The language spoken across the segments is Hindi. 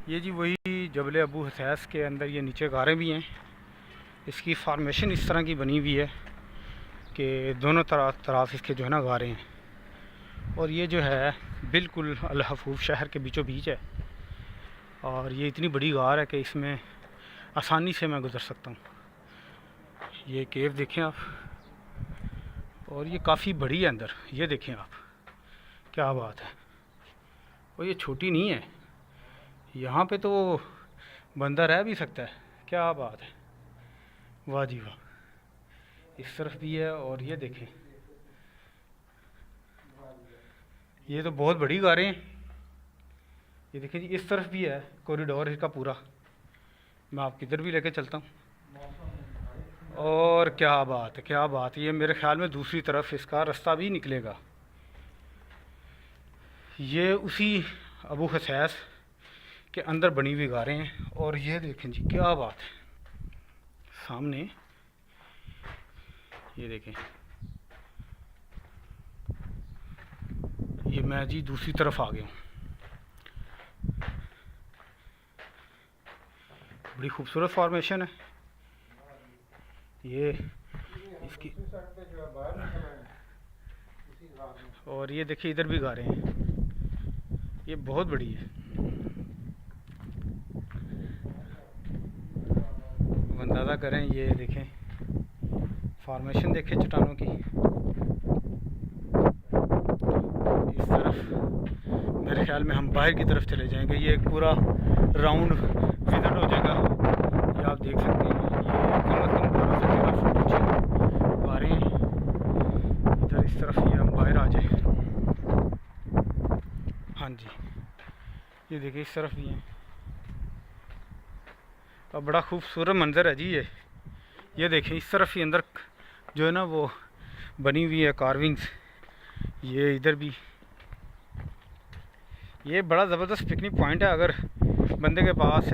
ये जी वही जबल अबू हसैस के अंदर ये नीचे गारें भी हैं। इसकी फार्मेशन इस तरह की बनी हुई है कि दोनों तरफ इसके जो है ना गारें हैं। और ये जो है बिल्कुल अल हफूफ शहर के बीचों बीच है। और ये इतनी बड़ी गार है कि इसमें आसानी से मैं गुज़र सकता हूँ। ये केव देखें आप, और ये काफ़ी बड़ी है अंदर। ये देखें आप, क्या बात है। और ये छोटी नहीं है, यहाँ पे तो बंदा रह भी सकता है। क्या बात है, वाह जी वाह। इस तरफ भी है, और ये देखें, ये तो बहुत बड़ी गारें हैं। ये देखें जी, इस तरफ भी है कॉरिडोर इसका पूरा। मैं आपकी इधर भी लेके चलता हूँ। और क्या बात है, क्या बात है। ये मेरे ख्याल में दूसरी तरफ इसका रास्ता भी निकलेगा। ये उसी अबू हसैस के अंदर बनी हुई गारें हैं। और ये देखें जी, क्या बात है। सामने ये देखें, ये मैं जी दूसरी तरफ आ गया हूँ। बड़ी खूबसूरत फॉर्मेशन है ये इसकी। और ये देखिए, इधर भी गारें हैं। ये बहुत बड़ी है, अंदाज़ा करें। ये देखें फॉर्मेशन, देखें चट्टानों की। इस तरफ मेरे ख्याल में हम बाहर की तरफ चले जाएंगे। ये एक पूरा राउंड विजिट हो जाएगा। ये आप देख सकते हैं, ये कम अज़ कम 12 से 13 फुट ऊँची गारें हैं। इधर इस तरफ ये हम बाहर आ जाए। हाँ जी, ये देखिए इस तरफ भी हैं। अब बड़ा खूबसूरत मंज़र है जी ये देखें, इस तरफ ही अंदर जो है ना वो बनी हुई है कार्विंग्स। ये इधर भी, ये बड़ा ज़बरदस्त पिकनिक पॉइंट है। अगर बंदे के पास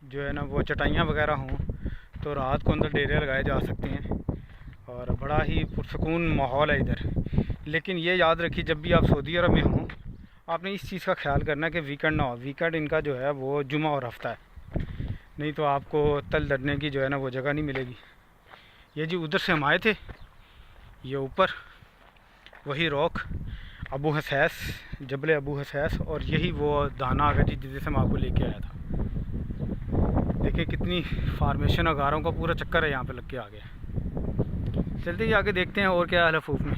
जो है ना वो चटाइयाँ वगैरह हों तो रात को अंदर डेरे लगाए जा सकते हैं। और बड़ा ही पुरसकून माहौल है इधर। लेकिन ये याद रखिए, जब भी आप सऊदी अरब में हों, आपने इस चीज़ का ख्याल करना है कि वीकेंड ना हो। वीकेंड इनका जो है वो जुमा और हफ्ता है, नहीं तो आपको तल दड़ने की जो है ना वो जगह नहीं मिलेगी। ये जी उधर से हम आए थे, ये ऊपर वही रॉक अबू हसैस, जबल अबू हसैस। और यही वो दाना आगा जी जिसे मैं आपको लेके आया था। देखिए कितनी फार्मेशन, अगारों का पूरा चक्कर है यहाँ पे लग के आ गया। चलते ही आगे देखते हैं और क्या है लफूफ में।